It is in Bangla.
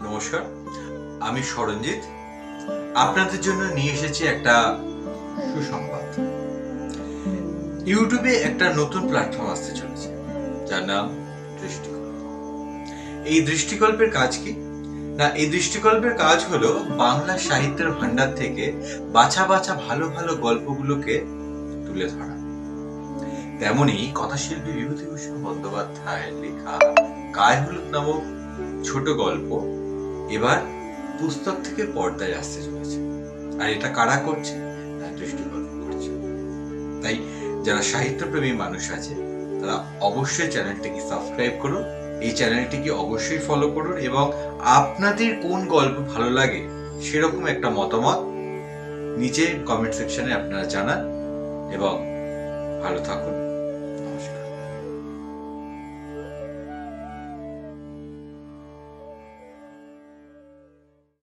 নমস্কার, আমি সরঞ্জিত। আপনাদের জন্য নিয়ে এসেছি একটা সুসংবাদ। ইউটিউবে একটা নতুন প্ল্যাটফর্ম আসতে চলেছে, যার নাম দৃষ্টিকল্প। এই দৃষ্টিকল্পের কাজ কি না, এই দৃষ্টিকল্পের কাজ হলো বাংলা সাহিত্যের ভান্ডার থেকে বাছা বাছা ভালো ভালো গল্পগুলোকে তুলে ধরা। তেমনি কথাশিল্পী বিভূতিভূষণ বন্দ্যোপাধ্যায়ের লেখা গায়ে হলুদ নামক ছোট গল্প এবার পুস্তক থেকে পর্দায় আসতে চলেছে। আর এটা কারা করছে? না, দৃষ্টিকল্প করছে। তাই যারা সাহিত্যপ্রেমী মানুষ আছে তারা অবশ্যই চ্যানেলটিকে সাবস্ক্রাইব করুন, এই চ্যানেলটিকে অবশ্যই ফলো করুন এবং আপনাদের কোন গল্প ভালো লাগে সেরকম একটা মতামত নিচে কমেন্ট সেকশনে আপনারা জানান। এবং ভালো থাকুন।